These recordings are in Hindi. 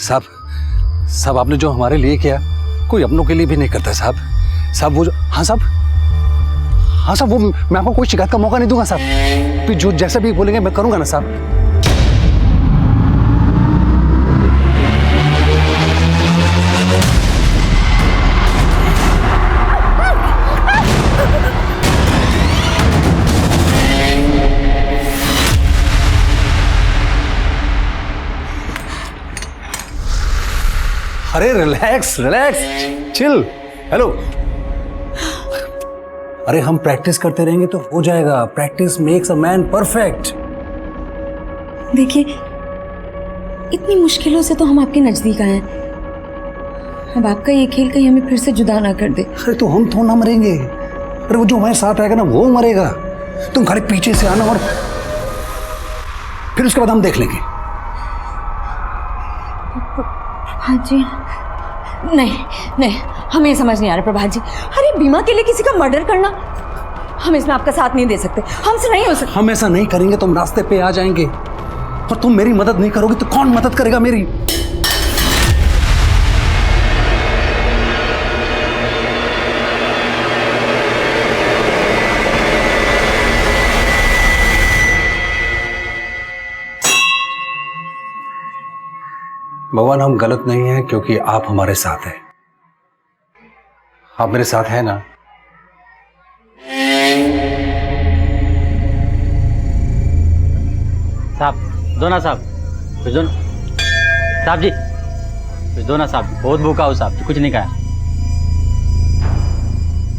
साहब, साहब आपने जो हमारे लिए किया कोई अपनों के लिए भी नहीं करता साहब। साहब वो हाँ साहब, हाँ साहब, वो मैं आपको कोई शिकायत का मौका नहीं दूंगा साहब। फिर जो जैसा भी बोलेंगे मैं करूंगा ना साहब। अरे रिलैक्स रिलैक्स, चिल। हेलो, अरे हम प्रैक्टिस करते रहेंगे तो हो जाएगा। Practice makes a man perfect. देखिए, इतनी मुश्किलों से तो हम आपके नजदीक आए हैं। अब आपका ये खेल कहीं हमें फिर से जुदा ना कर दे। अरे तो हम थोड़ा ना मरेंगे। अरे वो जो हमारे साथ आएगा ना वो मरेगा। तुम खाली पीछे से आना और फिर उसके बाद हम देख लेंगे। प्रभात जी, नहीं नहीं, हमें ये समझ नहीं आ रहा प्रभात जी। अरे बीमा के लिए किसी का मर्डर करना, हम इसमें आपका साथ नहीं दे सकते, हमसे नहीं हो सकता। हम ऐसा नहीं करेंगे तो हम रास्ते पे आ जाएंगे, और तुम मेरी मदद नहीं करोगे तो कौन मदद करेगा मेरी? भगवान, हम गलत नहीं हैं क्योंकि आप हमारे साथ हैं। आप मेरे साथ हैं ना? साहब दो ना साहब, कुछ दो ना साहब जी, कुछ दो ना साहब, बहुत भूखा हो साहब जी, कुछ नहीं खाया।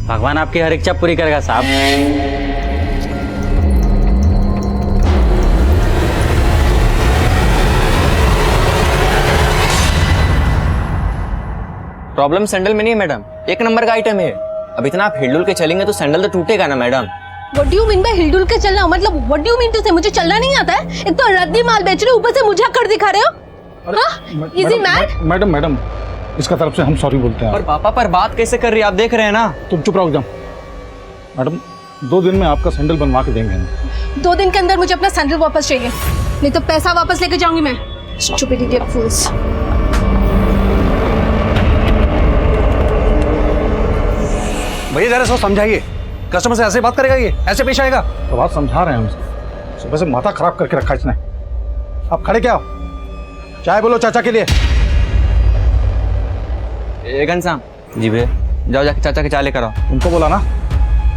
भगवान आपकी हर इच्छा पूरी करेगा साहब। प्रॉब्लम सैंडल में नहीं है मैडम, एक नंबर का आइटम है। अब इतना आप हिलडुल के चलेंगे तो सैंडल तो टूटेगा ना madam. What do you mean by हिलडुल के चलना? मतलब what do you mean to say मुझे चलना नहीं आता है? एक तो रद्दी माल बेच रहे हो, ऊपर से मुझे कर दिखा रहे हो। हाँ? Is he mad? मैडम, इसका तरफ से हम सॉरी बोलते हैं। और पापा पर बात कैसे कर रही है आप देख रहे हैं ना। तुम चुप रहो एकदम। मैडम, 2 दिन में आपका सैंडल बनवा के देंगे। 2 दिन के अंदर मुझे अपना सैंडल वापस चाहिए, नहीं तो पैसा वापस लेके जाऊंगी मैं। Stupid idiot fools। भैया जरा सो समझाइए, कस्टमर से ऐसे बात करेगा? ये ऐसे पेश आएगा? तो बात समझा रहे हैं हम, सुबह से माथा खराब करके रखा इसने। आप खड़े क्या हो? चाय बोलो चाचा के लिए। घनश्याम जी भैया, जाओ जाके चाचा के चाय लेकर आओ। उनको बोला ना,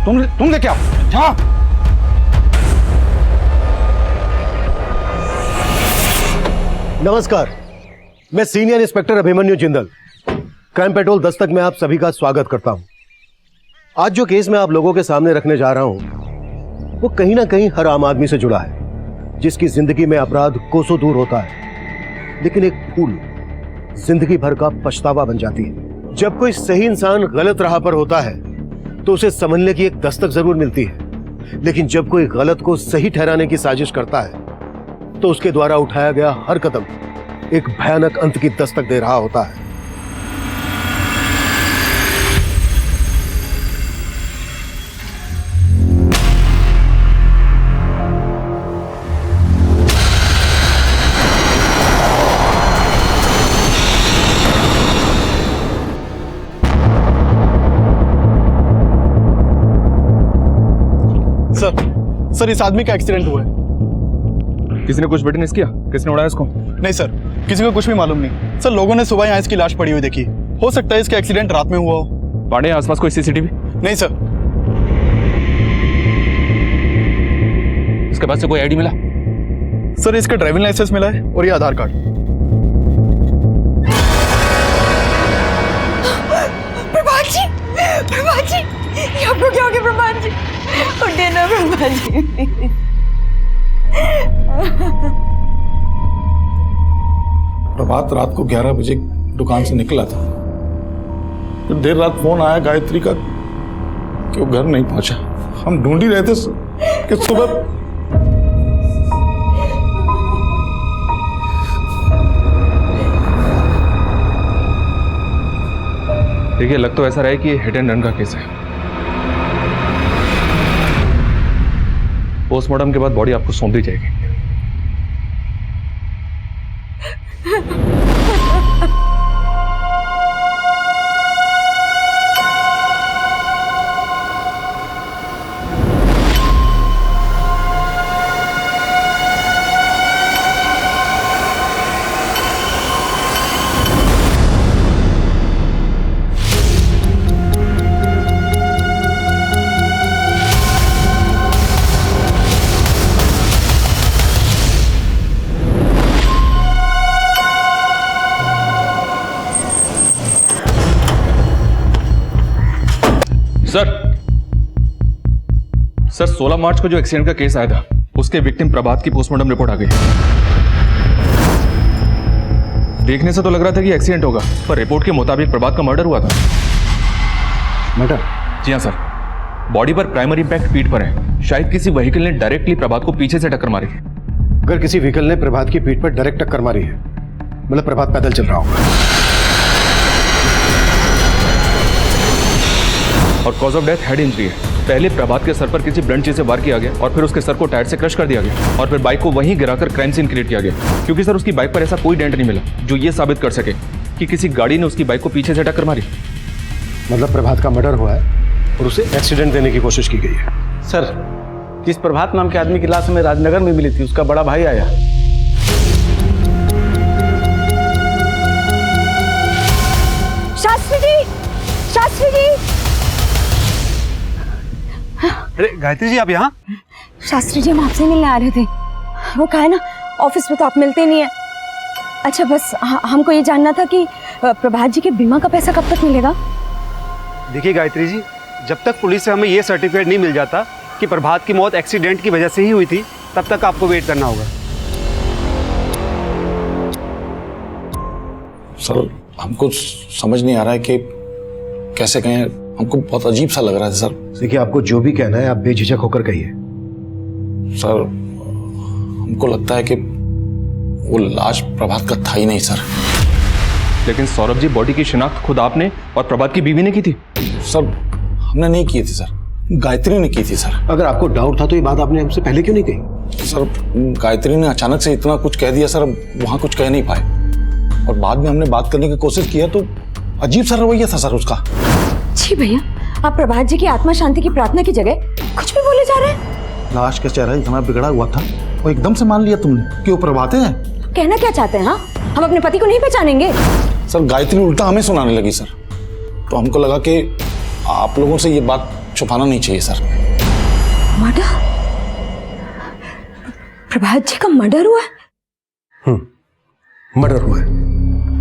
तुम लेके आओ। हाँ। नमस्कार, मैं senior inspector Abhimanyu Jindal, crime petrol Dastak में आप सभी का स्वागत करता हूं। आज जो केस मैं आप लोगों के सामने रखने जा रहा हूं वो कहीं ना कहीं हर आम आदमी से जुड़ा है, जिसकी जिंदगी में अपराध कोसों दूर होता है, लेकिन एक भूल जिंदगी भर का पछतावा बन जाती है। जब कोई सही इंसान गलत राह पर होता है तो उसे समझने की एक दस्तक जरूर मिलती है, लेकिन जब कोई गलत को सही ठहराने की साजिश करता है तो उसके द्वारा उठाया गया हर कदम एक भयानक अंत की दस्तक दे रहा होता है। सर, इस आदमी का एक्सीडेंट हुआ है। किसी ने कुछ विटनेस किया? किसने उड़ाया इसको? नहीं सर, किसी को कुछ भी मालूम नहीं। सर, लोगों ने सुबह यहाँ इसकी लाश पड़ी हुई देखी। हो सकता है इसका एक्सीडेंट रात में हुआ हो। पाड़े आसपास कोई सीसीटीवी? नहीं सर। इसके पास से कोई आईडी मिला? सर, इसका ड्राइविंग लाइसेंस मिला है और ये आधार कार्ड। प्रभात जी, ये आपको क्या हो गया प्रभात जी? उठिए ना प्रभात जी। प्रभात रात को 11 बजे दुकान से निकला था। फिर देर रात फोन आया गायत्री का कि वो घर नहीं पहुंचा। हम ढूंढ ही रहे थे कि सुबह देखिए, लग तो ऐसा रहा है कि ये हिट एंड रन का केस है। पोस्टमार्टम के बाद बॉडी आपको सौंप दी जाएगी। सर 16 मार्च को जो एक्सीडेंट का केस आया था उसके विक्टिम प्रभात की पोस्टमार्टम रिपोर्ट आ गई। देखने से तो लग रहा था कि एक्सीडेंट होगा, पर रिपोर्ट के मुताबिक प्रभात का मर्डर हुआ था। मर्डर? जी हाँ सर, बॉडी पर प्राइमरी इंपैक्ट पीठ पर है। शायद किसी व्हीकल ने डायरेक्टली प्रभात को पीछे से टक्कर मारी। अगर किसी व्हीकल ने प्रभात की पीठ पर डायरेक्ट टक्कर मारी है, मतलब प्रभात पैदल चल रहा होगा। और cause of death head injury है। पहले प्रभात के सर पर किसी ब्लंट चीज से वार किया गया और फिर उसके सर को टायर से क्रश कर दिया गया और फिर बाइक को वहीं गिराकर क्राइम सीन क्रिएट किया गया, क्योंकि सर उसकी बाइक पर ऐसा कोई डेंट नहीं मिला जो ये साबित कर सके कि किसी गाड़ी ने उसकी बाइक को पीछे से टक्कर मारी। मतलब प्रभात का मर्डर हुआ है और उसे एक्सीडेंट देने की कोशिश की गई है। सर, जिस प्रभात नाम के आदमी की लाश हमें राजनगर में मिली थी, उसका बड़ा भाई आया। शास्त्री जी, शास्त्री जी। अरे गायत्री जी, आप यहाँ? शास्त्री जी, हम आपसे मिलने आ रहे थे। वो कहा है ना, ऑफिस में तो आप मिलते नहीं है। अच्छा, बस हमको ये जानना था कि प्रभात जी के बीमा का पैसा कब तक मिलेगा? देखिए गायत्री जी, जब तक पुलिस से हमें ये सर्टिफिकेट नहीं मिल जाता कि प्रभात की मौत एक्सीडेंट की वजह से ही हुई थी, तब तक आपको वेट करना होगा। सर, हमको समझ नहीं आ रहा है कि कैसे कहें, हमको बहुत अजीब सा लग रहा है सर। देखिए, आपको जो भी कहना है आप बेझिझक होकर कहिए। सर, हमको लगता है कि वो लाश प्रभात का था ही नहीं सर। लेकिन सौरभ जी, बॉडी की शिनाख्त खुद आपने और प्रभात की बीवी ने की थी। सर, हमने नहीं की थी सर, गायत्री ने की थी सर। अगर आपको डाउट था तो ये बात आपने हमसे पहले क्यों नहीं कही? सर, गायत्री ने अचानक से इतना कुछ कह दिया सर, वहां कुछ कह नहीं पाए और बाद में हमने बात करने की कोशिश किया तो अजीब सा रवैया था सर उसका। जी भैया, आप प्रभात जी की आत्मा शांति की प्रार्थना की जगह कुछ भी बोले जा रहे हैं। लाश का चेहरा इतना बिगड़ा हुआ था, वो एकदम से मान लिया तुमने कि वो प्रभात है। कहना क्या चाहते हैं? हाँ, हम अपने पति को नहीं पहचानेंगे? सर, गायत्री उल्टा हमें सुनाने लगी सर, तो हमको लगा कि आप लोगों से ये बात छुपाना नहीं चाहिए सर। मर्डर? प्रभात जी का मर्डर हुआ है? मर्डर हुआ है,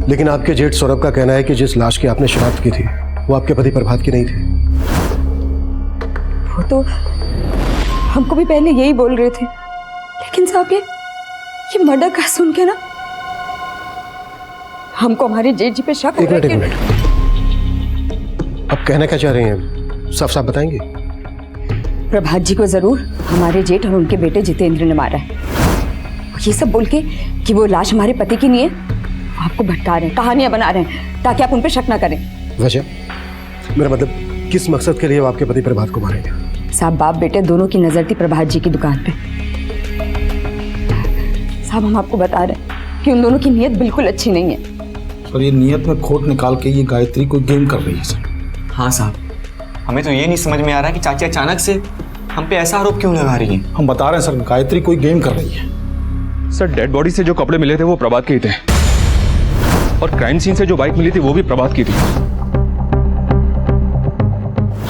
लेकिन आपके जेठ सौरभ का कहना है कि जिस लाश की आपने शिनाख्त की थी वो आपके पति प्रभात की नहीं थी। वो तो हमको भी पहले यही बोल रहे थे, लेकिन साहब ये मर्डर का सुन के ना हमको हमारे जेठ जी पे शक हो रहा है। एक मिनट, आप कहना क्या चाह रहे हैं, साफ साफ बताएंगे? प्रभात जी को जरूर हमारे जेठ और उनके बेटे जितेंद्र ने मारा है। ये सब बोल के कि वो लाश हमारे पति की नहीं है, वो आपको भटका रहे हैं, कहानियां बना रहे हैं ताकि आप उन पे शक ना करें। वजह? मेरा मतलब किस मकसद के लिए वो आपके पति प्रभात को मारेंगे? साहब, बाप बेटे दोनों की नजर थी प्रभात जी की दुकान पे। साहब, हम आपको बता रहे हैं कि उन दोनों की नीयत बिल्कुल अच्छी नहीं है। सर, ये नीयत में खोट निकाल के ये गायत्री को गेम कर रही है सर। हाँ साहब, हमें तो ये नहीं समझ में आ रहा कि चाची अचानक से हम पे ऐसा आरोप क्यों लगा रही हैं। हम बता रहे हैं सर, गायत्री कोई गेम कर रही है। सर, डेड बॉडी से जो कपड़े मिले थे वो प्रभात के ही थे और क्राइम सीन से जो बाइक मिली थी वो भी प्रभात की थी।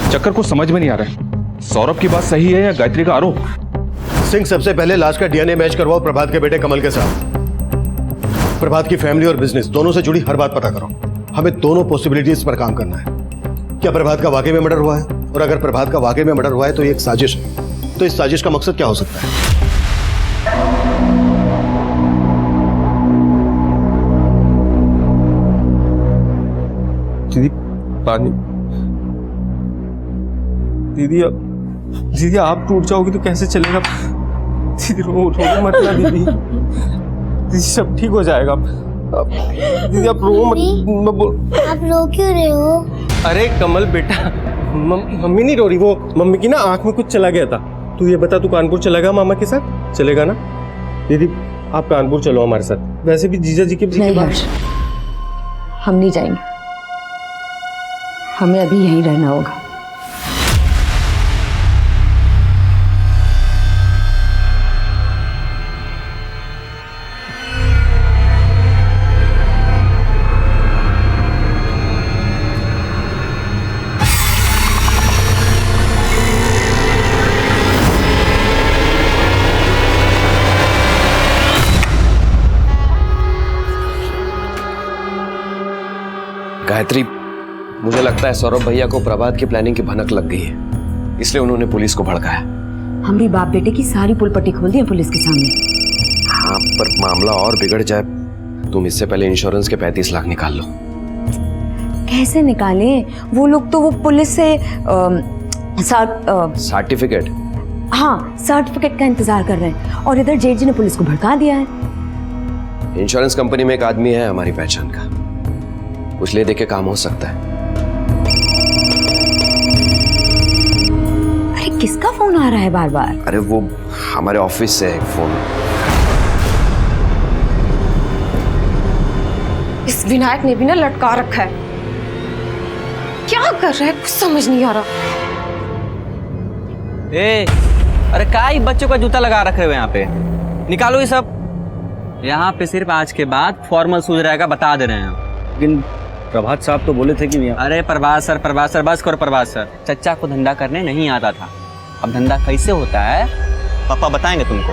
चक्कर को समझ में नहीं आ रहा है, सौरभ की बात सही है या गायत्री का आरोप? सिंह, सबसे पहले लाश का डीएनए मैच करवाओ प्रभात के बेटे कमल के साथ। प्रभात की फैमिली और बिजनेस दोनों से जुड़ी हर बात पता करो। हमें दोनों पॉसिबिलिटीज पर काम करना है। क्या प्रभात का वाकई में मर्डर हुआ है? और अगर प्रभात का वाकई में मर्डर हुआ है तो ये एक साजिश है। तो इस साजिश का मकसद क्या हो सकता है? दीदी, पानी। दीदी आप टूट जाओगी तो कैसे चलेगा? दीदी रो मत ना दीदी, दीदी सब ठीक हो जाएगा। दीदी आप रो मत। आप रो क्यों रहे हो? अरे कमल बेटा, मम्मी नहीं रो रही, वो मम्मी की ना आंख में कुछ चला गया था। तू ये बता, तू कानपुर चलेगा मामा के साथ? चलेगा ना? दीदी आप कानपुर चलो हमारे साथ। वैसे भी जीजा जी के नहीं हर्ष, हम नहीं जाएंगे, हमें अभी यहीं रहना होगा। गायत्री, मुझे लगता है सौरभ भैया को प्रभात की प्लानिंग की भनक लग गई है, इसलिए उन्होंने पुलिस को भड़काया। हम भी बाप बेटे की सारी पुल पट्टी खोल दी है पुलिस के सामने। हाँ, पर मामला और बिगड़ जाए। तुम इससे पहले इंश्योरेंस के 35 लाख निकाल लो। कैसे निकालें? वो लोग तो वो पुलिस से सर्टिफिकेट? हाँ, सर्टिफिकेट का इंतजार कर रहे हैं और इधर जेठ जी ने पुलिस को भड़का दिया है। इंश्योरेंस कंपनी में एक आदमी है हमारी पहचान का, कुछ ले दे के काम हो सकता है। अरे किसका फोन आ रहा है बार बार? अरे वो हमारे ऑफिस से है फोन। इस विनायक ने भी ना लटका रखा है, क्या कर रहा है कुछ समझ नहीं आ रहा। अरे काय बच्चों का जूता लगा रखे हुए यहाँ पे, निकालो ये सब। यहाँ पे सिर्फ आज के बाद फॉर्मल शूज रहेगा, बता दे रहे हैं। लेकिन प्रभात साहब तो बोले थे कि अरे प्रभात सर बस करो प्रभात सर। चच्चा को धंधा करने नहीं आता था, अब धंधा कैसे होता है पापा बताएंगे तुमको।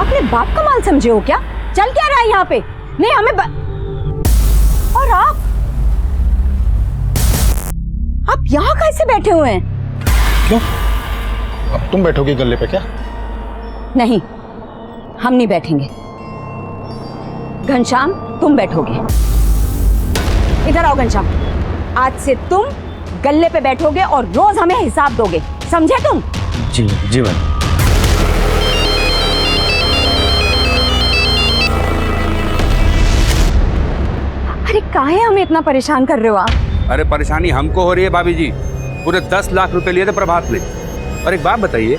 अपने बाप का माल समझे हो क्या? चल क्या रहा है यहाँ पे? नहीं हमें और आप यहाँ कैसे बैठे हुए हैं? क्यों? अब तुम बैठोगे गल्ले पे क्या? नहीं, हम नहीं बैठेंगे। घनश्याम तुम बैठोगे। इधर आओ घनश्याम, आज से तुम गल्ले पे बैठोगे और रोज हमें हिसाब दोगे, समझे तुम? जी जी मैम। अरे काहे हमें इतना परेशान कर रहे हो आप? अरे परेशानी हमको हो रही है भाभी जी, पूरे 10 लाख रुपए लिए थे प्रभात ने। और एक बात बताइए,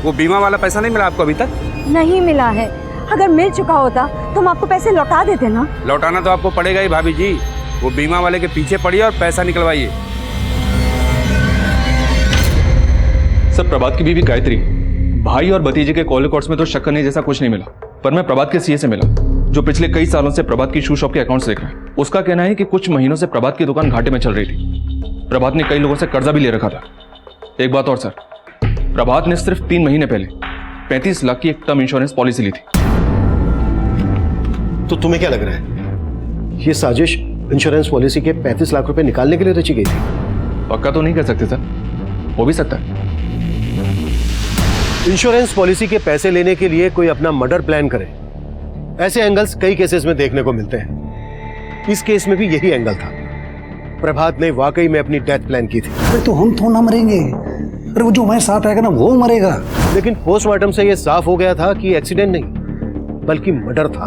वो बीमा वाला पैसा नहीं मिला आपको अभी तक? नहीं मिला है, अगर मिल चुका होता तो हम आपको पैसे लौटा देते ना। लौटाना तो आपको पड़ेगा ही भाभी जी, वो बीमा वाले के पीछे पड़िए और पैसा निकलवाइए। सर, प्रभात की बीवी गायत्री, भाई और भतीजे के कॉल रिकॉर्ड्स में तो शक करने जैसा कुछ नहीं मिला, पर मैं प्रभात के सीए से मिला जो पिछले कई सालों से प्रभात की शू शॉप के अकाउंट्स देख रहा है। उसका कहना है कि कुछ महीनों से प्रभात की दुकान घाटे में चल रही थी। प्रभात ने कई लोगों से कर्जा भी ले रखा था। एक बात और सर, प्रभात ने सिर्फ 3 महीने पहले 35 लाख की एक टर्म इंश्योरेंस पॉलिसी ली थी। तो तुम्हें क्या लग रहा है, ये साजिश इंश्योरेंस पॉलिसी के 35 लाख रुपए निकालने के लिए रची गई थी? पक्का तो नहीं कह सकते सर, हो भी सकता है। इंश्योरेंस पॉलिसी के पैसे लेने के लिए कोई अपना मर्डर प्लान करे, ऐसे एंगल्स कई केसेस में देखने को मिलते हैं। इस केस में भी यही एंगल था। प्रभात ने वाकई में अपनी डेथ प्लान की थी। अरे तो हम तो ना मरेंगे, अरे वो जो हमारे साथ आएगा ना वो मरेगा। लेकिन पोस्टमार्टम से यह साफ हो गया था कि एक्सीडेंट नहीं बल्कि मर्डर था।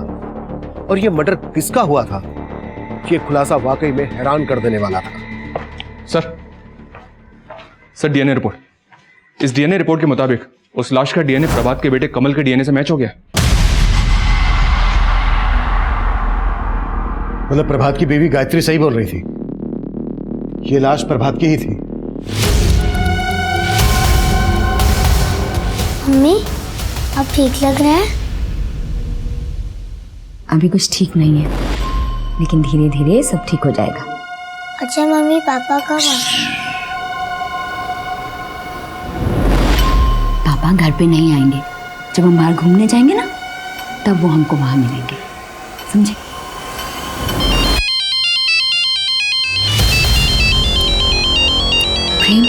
और यह मर्डर किसका हुआ था, यह खुलासा वाकई में हैरान कर देने वाला था। सर डीएनए रिपोर्ट, इस डीएनए रिपोर्ट के मुताबिक उस लाश का डीएनए प्रभात के बेटे कमल के डीएनए से मैच हो गया। मतलब प्रभात की बीवी गायत्री सही बोल रही थी, ये लाश प्रभात की ही थी। मम्मी, अब ठीक लग रहा है? अभी कुछ ठीक नहीं है, लेकिन धीरे धीरे सब ठीक हो जाएगा। अच्छा मम्मी, पापा कब आए? पापा घर पे नहीं आएंगे, जब हम बाहर घूमने जाएंगे ना तब वो हमको वहां मिलेंगे, समझे? प्रेम,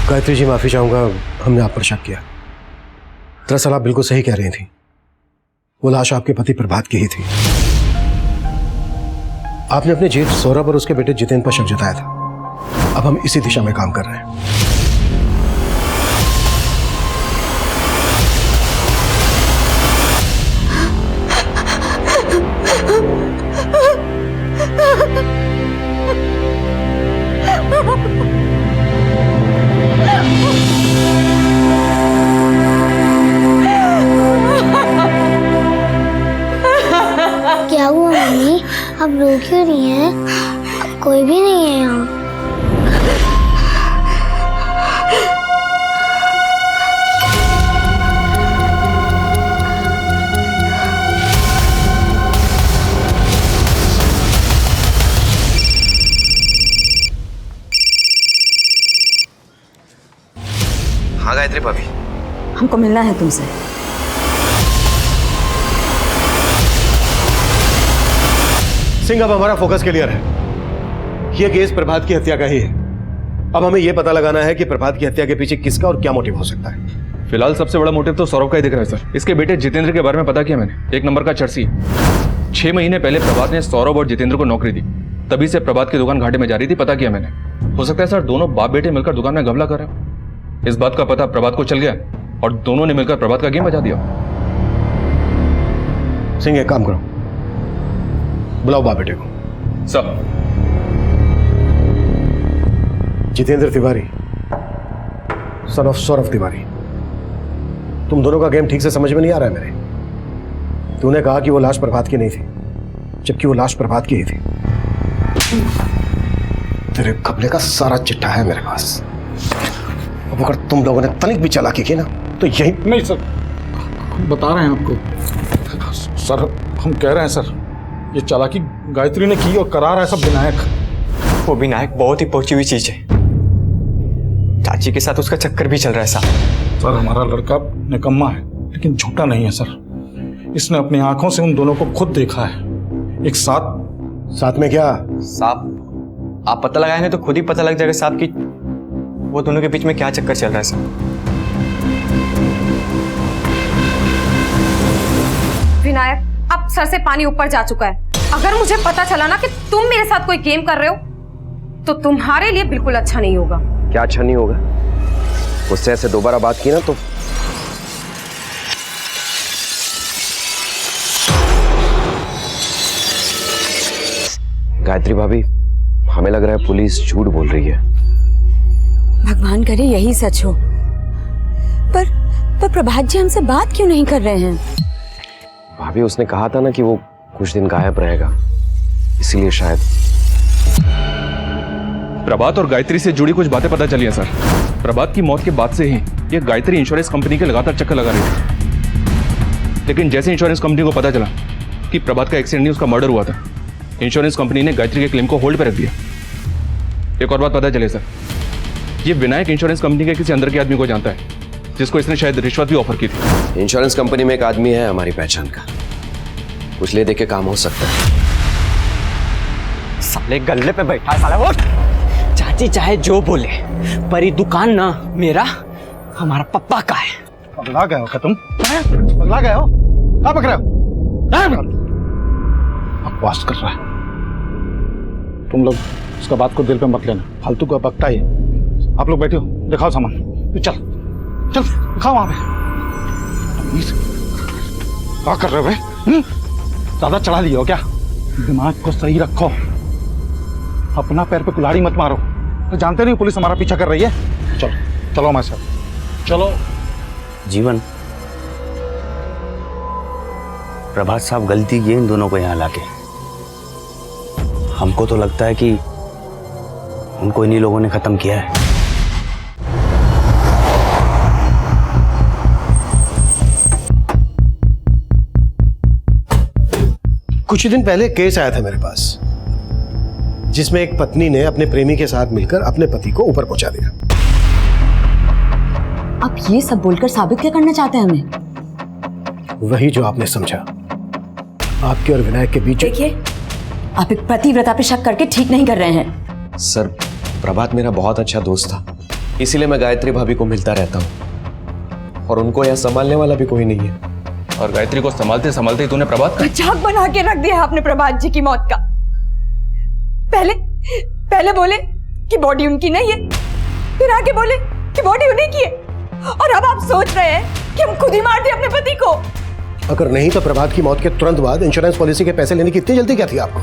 गायत्री जी माफी चाहूंगा, हमने आप पर शक किया। दरअसल आप बिल्कुल सही कह रही थी, वो लाश आपके पति प्रभात की ही थी। आपने अपने जेठ सौरभ और उसके बेटे जितेंद्र पर शक जताया था। अब हम इसी दिशा में काम कर रहे हैं। आप रो क्यों रही हैं? अब कोई भी नहीं है यहाँ। हाँ गायत्री भाभी, हमको मिलना है तुमसे। सिंह, अब हमारा फोकस क्लियर है। यह केस प्रभात की हत्या का ही है। अब हमें यह पता लगाना है कि प्रभात की हत्या के पीछे किसका और क्या मोटिव हो सकता है। फिलहाल सबसे बड़ा मोटिव तो सौरभ का ही दिख रहा है सर। इसके बेटे जितेंद्र के बारे में पता किया मैंने, 1 नंबर का चर्सी। 6 महीने पहले प्रभात ने सौरभ और जितेंद्र को नौकरी दी, तभी से प्रभात की दुकान घाटे में जा रही थी, पता किया मैंने। हो सकता है सर दोनों बाप बेटे मिलकर दुकान में घपला कर रहे हो। इस बात का पता प्रभात को चल गया और दोनों ने मिलकर प्रभात का गेम बजा दिया। सिंह, एक काम करो, बुलाओ बाप बेटे को। सब जितेंद्र तिवारी, सन ऑफ सौरभ तिवारी, तुम दोनों का गेम ठीक से समझ में नहीं आ रहा है मेरे। तूने कहा कि वो लाश प्रभात की नहीं थी, जबकि वो लाश प्रभात की ही थी। तेरे कपड़े का सारा चिट्ठा है मेरे पास। अब अगर तुम लोगों ने तनिक भी चालाकी की ना तो यही। नहीं सर, बता रहे हैं आपको सर, हम कह रहे हैं सर, ये चालाकी गायत्री ने की और करा रहा है सब विनायक। वो विनायक बहुत ही पहुंची हुई चीज है। चाची के साथ उसका चक्कर भी चल रहा है साहब। सर, हमारा लड़का निकम्मा है लेकिन झूठा नहीं है सर। इसने अपनी आंखों से उन दोनों को खुद देखा है एक साथ में। क्या साहब, आप पता लगाएंगे तो खुद ही पता लग जाएगा साहब कि वो दोनों के बीच में क्या चक्कर चल रहा है साहब। विनायक, अब सर से पानी ऊपर जा चुका है। अगर मुझे पता चला ना कि तुम मेरे साथ कोई गेम कर रहे हो तो तुम्हारे लिए बिल्कुल अच्छा नहीं होगा। क्या अच्छा नहीं होगा? उससे ऐसे दोबारा बात की ना तो गायत्री भाभी, हमें लग रहा है पुलिस झूठ बोल रही है। भगवान करे यही सच हो। पर प्रभात जी हमसे बात क्यों नहीं कर रहे हैं? भाभी, उसने कहा था ना कि वो कुछ दिन गायब रहेगा, इसीलिए शायद। प्रभात और गायत्री से जुड़ी कुछ बातें पता चली हैं सर। प्रभात की मौत के बाद से ही ये गायत्री इंश्योरेंस कंपनी के लगातार चक्कर लगा रही थी। लेकिन जैसे इंश्योरेंस कंपनी को पता चला कि प्रभात का एक्सीडेंट नहीं, उसका मर्डर हुआ था, इंश्योरेंस कंपनी ने गायत्री के क्लेम को होल्ड पर रख दिया। एक और बात पता चले सर, ये विनायक इंश्योरेंस कंपनी के किसी अंदर के आदमी को जानता है, जिसको इसने शायद रिश्वत भी ऑफर की थी। इंश्योरेंस कंपनी में एक आदमी है हमारी पहचान का, कुछ ले दे के काम हो सकता है। साले गल्ले पे बैठा है साला वो। चाची चाहे जो बोले, पर ये दुकान ना मेरा, हमारा पप्पा का है। पगला गए हो क्या तुम? पगला गए हो? क्या पकड़ रहे हो? बकवास कर रहा है। तुम लोग उसका बात को दिल पे मत लेना, फालतू का बकता ही। आप लोग बैठे हो, दिखाओ सामान। चल चल दिखाओ वहां पे। क्या कर रहे हो भाई? ज्यादा चढ़ा लिया हो क्या? दिमाग को सही रखो, अपना पैर पे कुल्हाड़ी मत मारो। तो जानते नहीं पुलिस हमारा पीछा कर रही है। चलो चलो हमारे साथ चलो। जीवन, प्रभात साहब गलती की इन दोनों को यहाँ लाके। हमको तो लगता है कि उनको इन्हीं लोगों ने खत्म किया है। कुछ दिन पहले केस आया था मेरे पास, जिसमें एक पत्नी ने अपने प्रेमी के साथ मिलकर अपने पति को ऊपर पहुंचा दिया। आप ये सब बोलकर साबित क्या करना चाहते हैं हमें? वही जो आपने समझा। आपके और विनायक के बीच। देखिए, आप एक पतिव्रता पे शक करके ठीक नहीं कर रहे हैं। सर, प्रभात मेरा बहुत अच्छा दोस्त था, इसीलिए मैं गायत्री भाभी को मिलता रहता हूँ, और उनको यहाँ संभालने वाला भी कोई नहीं है। और गायत्री को संभालते संभालते ही तूने प्रभात का मजाक बना के रख दिया आपने प्रभात जी की मौत का। पहले बोले कि बॉडी उनकी नहीं है, फिर आगे बोले कि बॉडी उन्हीं की है, और अब आप सोच रहे हैं कि हम खुद ही मार दें अपने पति को। अगर नहीं तो प्रभात की मौत के तुरंत बाद इंश्योरेंस पॉलिसी के पैसे लेने की इतनी जल्दी क्या थी आपको?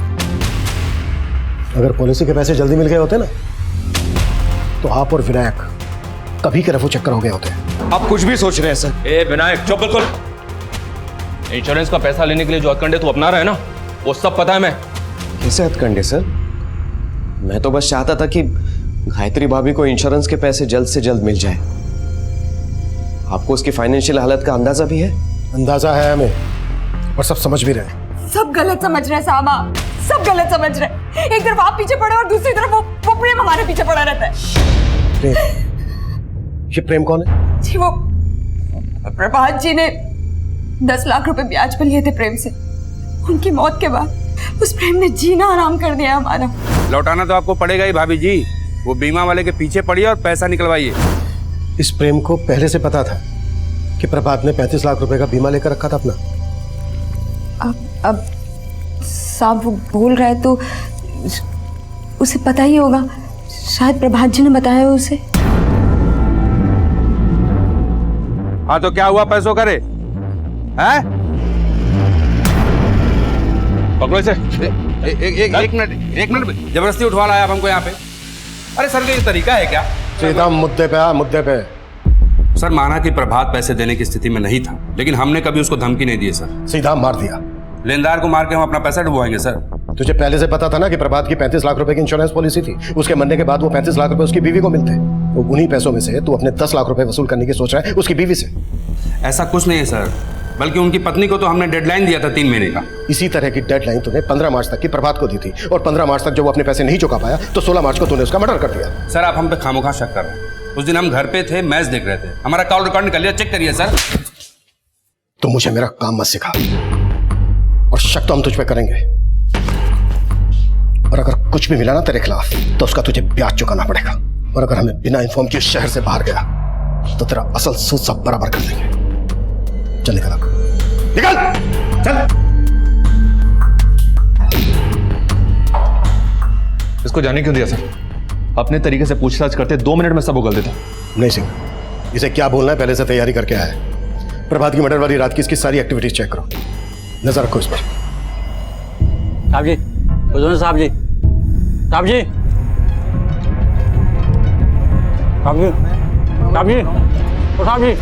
अगर पॉलिसी के पैसे जल्दी मिल गए होते ना तो आप और विनायक कभी के रफू चक्कर हो गए होते। आप कुछ भी सोच रहे हैं सर। ए विनायक, चुप बिल्कुल। इंश्योरेंस का पैसा लेने के लिए जो अकंडे तू अपना रहा है ना, वो सब पता है मैं। कैसे हथकंडे सर? मैं तो बस चाहता था कि गायत्री भाभी को इंश्योरेंस के पैसे जल्द से जल्द मिल जाए। आपको उसकी फाइनेंशियल हालत का अंदाजा भी है? अंदाजा है हमें, और सब समझ भी रहे हैं। सब गलत समझ रहे हैं साहब, आप सब गलत समझ रहे हैं। एक तरफ आप पीछे पड़े और दूसरी तरफ वो प्रेम हमारे पीछे पड़ा रहता है। प्रेम? ये प्रेम कौन है? जी वो प्रभात जी ने 10 लाख रुपए ब्याज पर लिए थे प्रेम से। उनकी मौत के बाद उस प्रेम ने जीना आराम कर दिया हमारा। लौटाना तो आपको पड़ेगा ही भाभी जी। वो बीमा वाले के पीछे पड़िए और पैसा निकलवाइए। इस प्रेम को पहले से पता था कि प्रभात ने 35 लाख रुपए का बीमा लेकर रखा था अपना। अब साहब वो बोल रहा है तो उसे पता ही होगा। शायद प्रभात जी ने बताया उसे। हाँ तो क्या हुआ पैसों करे? हैं? पकड़ो इसे। एक मिनट जबरदस्ती उठवा लाया आप हमको यहाँ पे। अरे सर ये तरीका है क्या? सीधा मुद्दे पे आ, मुद्दे पे। सर माना कि प्रभात पैसे देने की स्थिति में नहीं था, लेकिन हमने कभी उसको धमकी नहीं दी सर। सीधा मार दिया। लेनदार को मार के हम अपना पैसा डुबवाएंगे सर। तुझे पहले से पता था ना कि प्रभात की 35 लाख रुपए की इंश्योरेंस पॉलिसी थी। उसके मरने के बाद वो 35 लाख रुपए उसकी बीवी को मिलते। वो उन्हीं पैसों में से तू अपने 10 लाख रुपए वसूल करने की सोच रहा है उसकी बीवी से। ऐसा कुछ नहीं है सर, बल्कि उनकी पत्नी को तो हमने डेडलाइन दिया था 3 महीने का। इसी तरह की डेडलाइन तूने 15 मार्च तक की प्रभात को दी थी, और 15 मार्च तक जब वो अपने पैसे नहीं चुका पाया तो 16 मार्च को तूने उसका मर्डर कर दिया। सर आप हम पे खामोखा शक कर रहे हैं। उस दिन हम घर पे थे, मैच देख रहे थे। हमारा कॉल रिकॉर्ड निकल लिया, चेक करिए सर। तो मुझे मेरा काम मत सिखा, और शक तो हम तुझ पे करेंगे। और अगर कुछ भी मिला ना तेरे खिलाफ तो उसका तुझे ब्याज चुकाना पड़ेगा। और अगर हमें बिना इन्फॉर्म किए शहर से बाहर गया तो तेरा असल सूद सब बराबर कर देंगे। चल निकल, निकल चल। इसको जाने क्यों दिया सर? अपने तरीके से पूछताछ करते 2 मिनट में सब उगल देता। नहीं सिंह, इसे क्या बोलना है पहले से तैयारी करके आया है। प्रभात की मर्डर वाली रात की इसकी सारी एक्टिविटीज चेक करो, नजर रखो इस पर। साहब जी, साहब जी, साहब जी, साहब जी, साहब जी, साहब जी।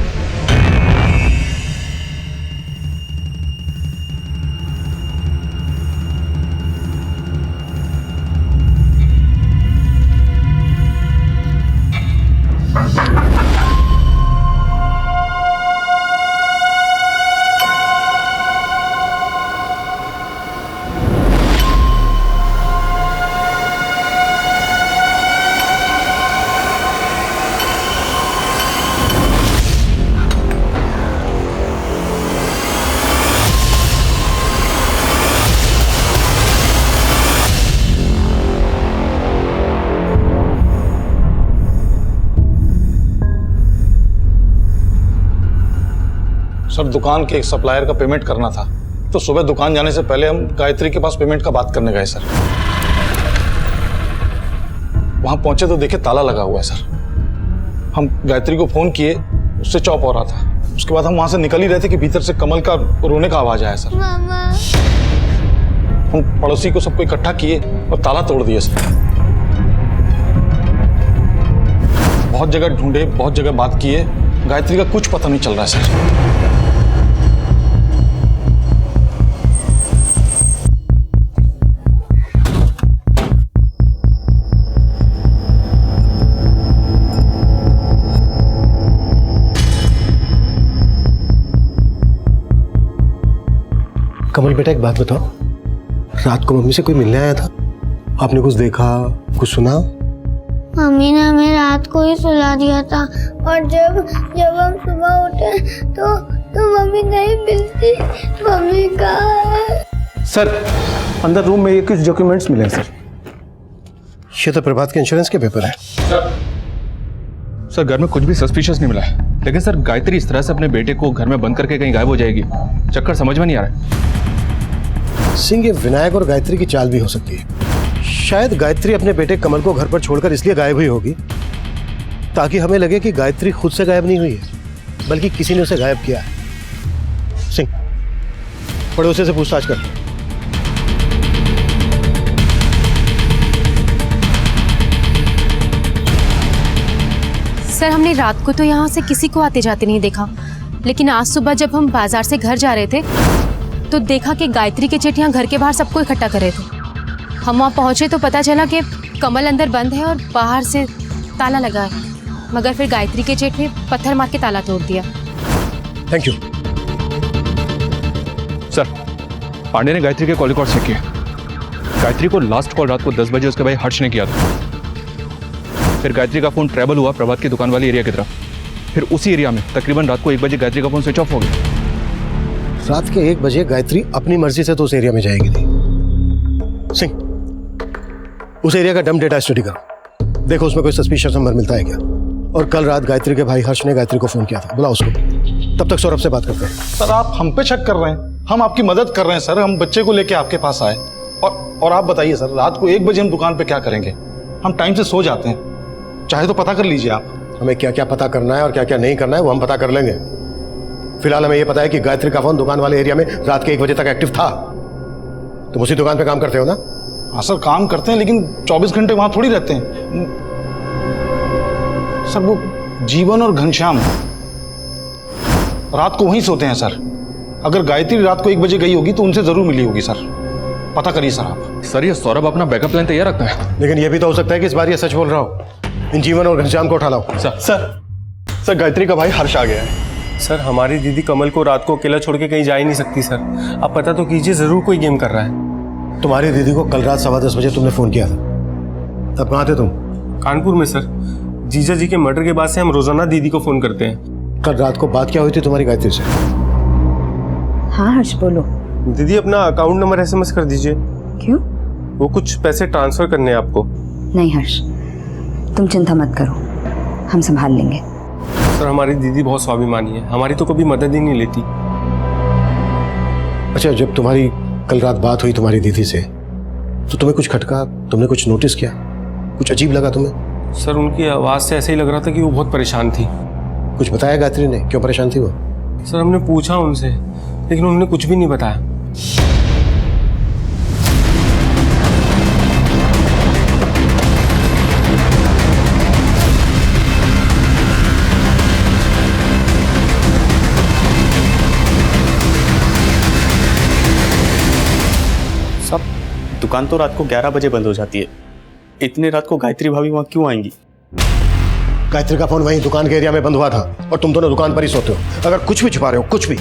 सर दुकान के एक सप्लायर का पेमेंट करना था, तो सुबह दुकान जाने से पहले हम गायत्री के पास पेमेंट का बात करने गए सर। वहां पहुंचे तो देखे ताला लगा हुआ है सर। हम गायत्री को फोन किए, उससे चौप हो रहा था। उसके बाद हम वहां से निकल ही रहे थे कि भीतर से कमल का रोने का आवाज आया सर। हम पड़ोसी को सबको इकट्ठा किए और ताला तोड़ दिए सर। बहुत जगह ढूंढे, बहुत जगह बात किए, गायत्री का कुछ पता नहीं चल रहा है सर। कमल बेटा एक बात बताओ, रात को मम्मी से कोई मिलने आया था? आपने कुछ देखा, कुछ सुना? मम्मी ने हमें रात को ही सुला दिया था, और जब हम सुबह उठे तो मम्मी नहीं मिलती। मम्मी कहाँ है? सर अंदर रूम में ये कुछ डॉक्यूमेंट्स मिले सर। ये तो प्रभात के इंश्योरेंस के पेपर है। सर घर में कुछ भी सस्पिशियस नहीं मिला है, लेकिन सर गायत्री इस तरह से अपने बेटे को घर में बंद करके कहीं गायब हो जाएगी, चक्कर समझ में नहीं आ रहा है। सिंह, ये विनायक और गायत्री की चाल भी हो सकती है। शायद गायत्री अपने बेटे कमल को घर पर छोड़कर इसलिए गायब हुई होगी ताकि हमें लगे कि गायत्री खुद से गायब नहीं हुई है, बल्कि किसी ने उसे गायब किया है। सिंह, पड़ोसी से पूछताछ कर। सर हमने रात को तो यहाँ से किसी को आते जाते नहीं देखा, लेकिन आज सुबह जब हम बाजार से घर जा रहे थे तो देखा कि गायत्री के चेटियां घर के बाहर सबको इकट्ठा कर रहे थे। हम वहाँ पहुँचे तो पता चला कि कमल अंदर बंद है और बाहर से ताला लगा है, मगर फिर गायत्री के जेठ ने पत्थर मार के ताला तोड़ दिया। Thank you sir. पांडे ने गायत्री के कॉल रिकॉर्ड चेक किए। गायत्री को लास्ट कॉल रात को 10 बजे उसके भाई हर्ष ने किया था। फिर गायत्री का फोन ट्रैवल हुआ प्रभात की दुकान वाली एरिया की तरफ। फिर उसी एरिया में तकरीबन रात को 1 बजे गायत्री का फोन स्विच ऑफ हो गया। रात के 1 बजे गायत्री अपनी मर्जी से तो उस एरिया में जाएगी नहीं। सिंह, उस एरिया का डम डेटा स्टडी करो, देखो उसमें कोई सस्पिशियस नंबर मिलता है क्या। और कल रात गायत्री के भाई हर्ष ने गायत्री को फोन किया था, बुलाओ उसको। तब तक सौरभ से बात करते हैं। सर आप हम पे शक कर रहे हैं, हम आपकी मदद कर रहे हैं सर। हम बच्चे को लेके आपके पास आए और आप बताइए सर, रात को 1 बजे हम दुकान पे क्या करेंगे? हम टाइम से सो जाते हैं, चाहे तो पता कर लीजिए आप। हमें क्या क्या पता करना है और क्या क्या नहीं करना है वो हम पता कर लेंगे। फिलहाल हमें यह पता है कि गायत्री का फोन दुकान वाले एरिया में रात के 1 बजे तक एक्टिव था। तुम उसी दुकान पे काम करते हो ना? हाँ सर काम करते हैं, लेकिन 24 घंटे वहां थोड़ी रहते हैं सर। वो जीवन और घनश्याम रात को वहीं सोते हैं सर। अगर गायत्री रात को 1 बजे गई होगी तो उनसे जरूर मिली होगी सर, पता करिए सर आप। सर ये सौरभ अपना बैकअप प्लान तैयार रखता है, लेकिन यह भी तो हो सकता है कि इस बार ये सच बोल रहा हो। इन जीवन और घनश्याम को उठा लाओ। सर गायत्री का भाई हर्ष आ गया है। सर हमारी दीदी कमल को रात को अकेला छोड़ के कहीं जा ही नहीं सकती सर। आप पता तो कीजिए, जरूर कोई गेम कर रहा है। तुम्हारी दीदी को कल रात 10:15 बजे तुमने फोन किया था, तब कहाँ थे तुम? कानपुर में सर। जीजा जी के मर्डर के बाद से हम रोजाना दीदी को फोन करते हैं। कल रात को बात क्या हुई थी तुम्हारी गायत्री से? हाँ हर्ष बोलो। दीदी अपना अकाउंट नंबर SMS कर दीजिए। क्यों? वो कुछ पैसे ट्रांसफर करने हैं आपको। नहीं हर्ष, तुम चिंता मत करो, हम संभाल लेंगे। सर हमारी दीदी बहुत स्वाभिमानी है, हमारी तो कभी मदद ही नहीं लेती। अच्छा, जब तुम्हारी कल रात बात हुई तुम्हारी दीदी से तो तुम्हें कुछ खटका, तुमने कुछ नोटिस किया, कुछ अजीब लगा तुम्हें? सर उनकी आवाज़ से ऐसे ही लग रहा था कि वो बहुत परेशान थी। कुछ बताया गायत्री ने क्यों परेशान थी वो? सर हमने पूछा उनसे, लेकिन उन्होंने कुछ भी नहीं बताया। सब दुकान तो रात को 11 बजे बंद हो जाती है, इतनी रात को गायत्री भाभी वहां क्यों आएंगी? गायत्री का फोन वहीं दुकान के एरिया में बंद हुआ था और तुम दोनों दुकान पर ही सोते हो। अगर कुछ भी छुपा रहे हो, कुछ भी,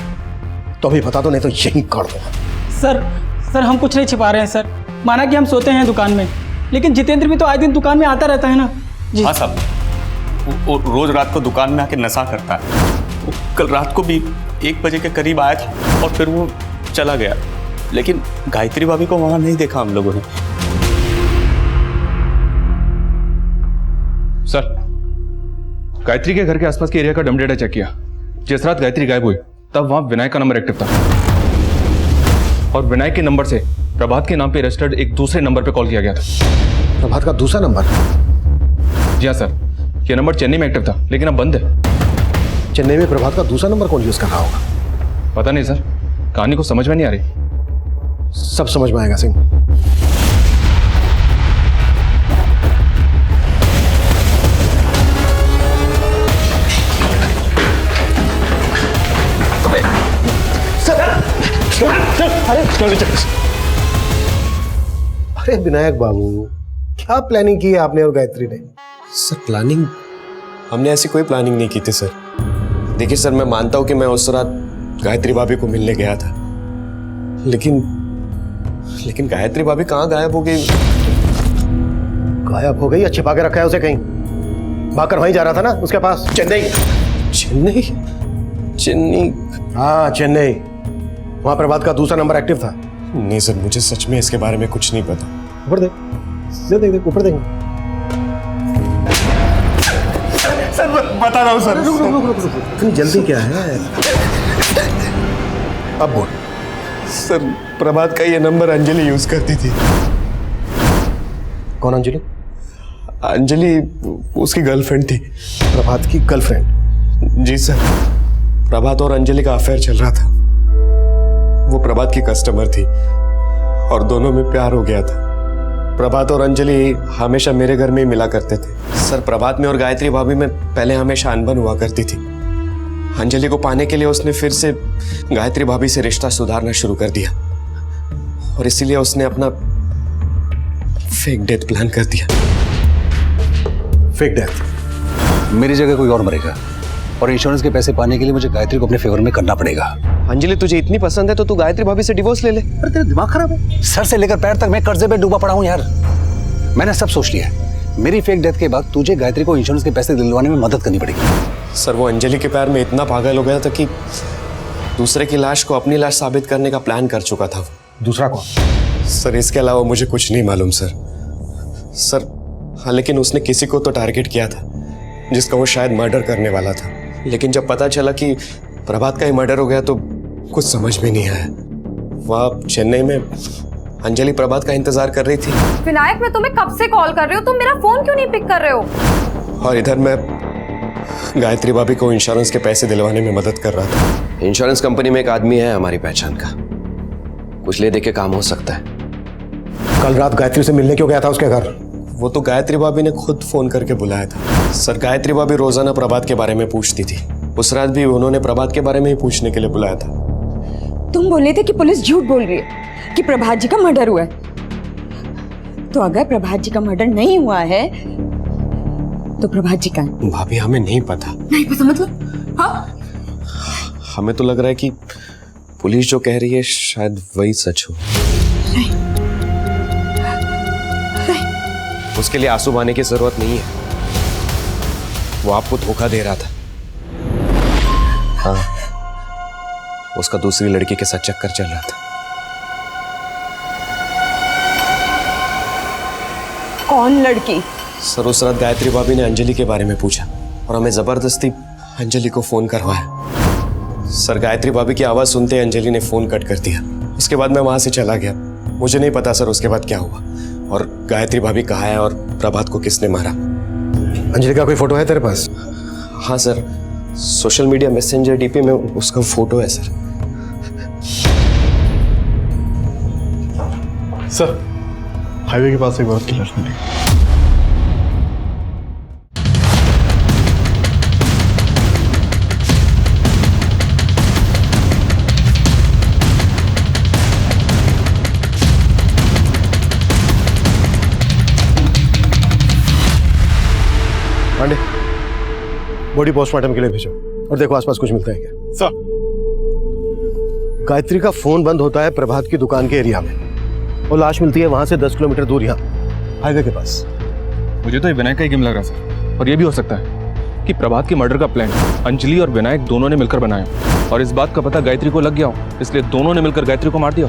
तो अभी बता दो, नहीं तो यहीं काट दो। सर हम कुछ नहीं छिपा रहे हैं सर। माना कि हम सोते हैं दुकान में, लेकिन जितेंद्र भी तो आए दिन दुकान में आता रहता है ना जी। हाँ साहब, वो रोज रात को दुकान में आके नशा करता है। वो कल रात को भी 1 बजे के करीब आया था और फिर वो चला गया, लेकिन गायत्री भाभी को वहां नहीं देखा हम लोगों ने। सर गायत्री के घर के आसपास के एरिया का डम डेटा चेक किया। जिस रात गायत्री गायब हुई तब वहां विनायक का नंबर एक्टिव था और विनायक के नंबर से प्रभात के नाम पे रजिस्टर्ड एक दूसरे नंबर पे कॉल किया गया था। प्रभात का दूसरा नंबर? जी हाँ सर, यह नंबर चेन्नई में एक्टिव था लेकिन अब बंद है। चेन्नई में प्रभात का दूसरा नंबर कौन यूज कर रहा होगा? पता नहीं सर, कहानी को समझ में नहीं आ रही। सब समझ में आएगा सिंह। अरे विनायक बाबू, क्या प्लानिंग की है आपने और गायत्री ने? Sir planning? हमने ऐसी कोई प्लानिंग नहीं की थी सर। देखिए सर, मैं मानता हूं कि मैं उस रात गायत्री भाभी को मिलने गया था, लेकिन गायत्री भाभी कहाँ गायब हो गई? गायब हो गई या छिपा के रखा है उसे कहीं? भागकर वहीं जा रहा था ना उसके पास, चेन्नई। चेन्नई? चेन्नई? हाँ चेन्नई। वहां प्रभात का दूसरा नंबर एक्टिव था। नहीं सर, मुझे सच में इसके बारे में कुछ नहीं पता। ऊपर देख, देख ऊपर देख। सर बता रहा हूँ सर। इतनी जल्दी क्या है? अब बोल। सर प्रभात का ये नंबर अंजलि यूज करती थी। कौन अंजलि? अंजलि उसकी गर्लफ्रेंड थी। प्रभात की गर्लफ्रेंड? जी सर, प्रभात और अंजलि का अफेयर चल रहा था। वो प्रभात की कस्टमर थी और दोनों में प्यार हो गया था। प्रभात और अंजलि हमेशा मेरे घर में ही मिला करते थे। सर प्रभात में और गायत्री भाभी में पहले हमेशा अनबन हुआ करती थी। अंजलि को पाने के लिए उसने फिर से गायत्री भाभी से रिश्ता सुधारना शुरू कर दिया और इसीलिए उसने अपना फेक डेथ प्लान कर दिया। Fake death? मेरी जगह कोई और मरेगा और इंश्योरेंस के पैसे पाने के लिए मुझे गायत्री को अपने फेवर में करना पड़ेगा। अंजलि तुझे इतनी पसंद है तो तू गायत्री भाभी से डिवोर्स ले ले। अरे तेरा दिमाग खराब है? सर से लेकर पैर तक मैं कर्जे पे डूबा पड़ा हूँ यार। मैंने सब सोच लिया है। मेरी फेक डेथ के बाद तुझे गायत्री को इंश्योरेंस के पैसे दिलवाने में मदद करनी पड़ेगी। सर वो अंजलि के प्यार में इतना पागल हो गया था कि दूसरे की लाश को अपनी लाश साबित करने का प्लान कर चुका था। दूसरा कौन? सर इसके अलावा मुझे कुछ नहीं मालूम सर। सर हाँ, लेकिन उसने किसी को तो टारगेट किया था जिसका वो शायद मर्डर करने वाला था, लेकिन जब पता चला कि प्रभात का ही मर्डर हो गया तो कुछ समझ में नहीं आया। वहाँ चेन्नई में अंजलि प्रभात का इंतजार कर रही थी। विनायक मैं तुम्हें कब से कॉल कर रही हूँ, तुम मेरा फोन क्यों नहीं पिक कर रहे हो? और इधर मैं गायत्री भाभी को इंश्योरेंस के पैसे दिलवाने में मदद कर रहा था। इंश्योरेंस कंपनी में एक आदमी है हमारी पहचान का, कुछ ले दे के काम हो सकता है। कल रात गायत्री से मिलने क्यों गया था उसके घर? वो तो गायत्री भाभी ने खुद फोन करके बुलाया था। सर गायत्री भाभी रोजाना प्रभात के बारे में पूछती थी। उस रात भी उन्होंने प्रभात के बारे में ही पूछने के लिए बुलाया था। तुम बोले थे कि पुलिस झूठ बोल रही है कि प्रभात जी का मर्डर हुआ है। तो अगर प्रभात जी का मर्डर नहीं हुआ है तो प्रभात जी का है? भाभी हमें नहीं पता। नहीं पता मतलब? हाँ? हमें तो लग रहा है कि पुलिस जो कह रही है शायद वही सच हो। उसके लिए आंसू बहाने की जरूरत नहीं है। वो आपको धोखा दे रहा था। हाँ, उसका दूसरी लड़की के साथ चक्कर चल रहा था। कौन लड़की? सर उस रात गायत्री भाभी ने अंजलि के बारे में पूछा और हमें जबरदस्ती अंजलि को फोन करवाया। सर गायत्री भाभी की आवाज सुनते अंजलि ने फोन कट कर दिया। उसके बाद मैं वहां से चला गया। मुझे नहीं पता सर उसके बाद क्या हुआ और गायत्री भाभी कहाँ है और प्रभात को किसने मारा। अंजलि का कोई फोटो है तेरे पास? हाँ sir, social media messenger DP में उसका फोटो है सर। सर हाईवे के पास एक औरत की लाश मिली। पांडे, बॉडी पोस्टमार्टम के लिए भेजो और देखो आसपास कुछ मिलता है क्या। सर गायत्री का फोन बंद होता है प्रभात की दुकान के एरिया में और लाश मिलती है वहां से 10 किलोमीटर दूर यहाँ हाईवे के पास। मुझे तो ये विनायक का ही गेम लग रहा है और ये भी हो सकता है कि प्रभात के मर्डर का प्लान अंजलि और विनायक दोनों ने मिलकर बनाया और इस बात का पता गायत्री को लग गया हो, इसलिए दोनों ने मिलकर गायत्री को मार दिया।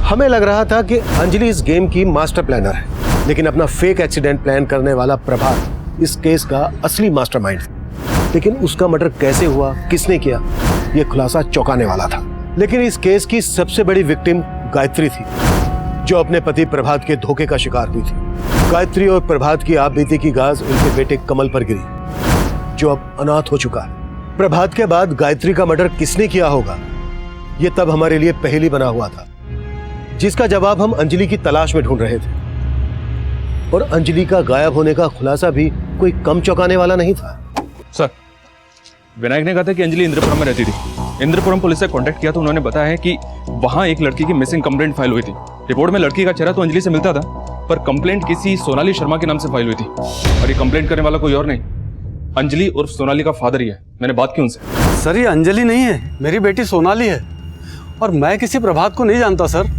हमें लग रहा था कि अंजलि इस गेम की मास्टर प्लानर है, लेकिन अपना फेक एक्सीडेंट प्लान करने वाला प्रभात इस केस का असली मास्टरमाइंड था। लेकिन उसका मर्डर कैसे हुआ, किसने किया, यह खुलासा चौंकाने वाला था। लेकिन इस केस की सबसे बड़ी विक्टिम गायत्री थी, जो अपने पति प्रभात के धोखे का शिकार हुई थी। गायत्री और प्रभात की आप बीती की गाज उनके बेटे कमल पर गिरी, जो अब अनाथ हो चुका है। प्रभात के बाद गायत्री का मर्डर किसने किया होगा, यह तब हमारे लिए पहेली बना हुआ था, जिसका जवाब हम अंजलि की तलाश में ढूंढ रहे थे। और अंजलि का गायब होने का खुलासा भी कोई कम चौंकाने वाला नहीं था। सर विनायक ने कहा था कि अंजलि इंद्रपुरम में रहती थी। इंद्रपुरम पुलिस से कांटेक्ट किया तो उन्होंने बताया है कि वहां एक लड़की की मिसिंग कंप्लेंट फाइल हुई थी। रिपोर्ट में लड़की का चेहरा तो अंजलि से मिलता था, पर कंप्लेंट किसी सोनाली शर्मा के नाम से फाइल हुई थी और ये कंप्लेंट करने वाला कोई और नहीं, अंजलि उर्फ सोनाली का फादर ही है। मैंने बात की उनसे। सर ये अंजलि नहीं है, मेरी बेटी सोनाली है और मैं किसी प्रभात को नहीं जानता सर।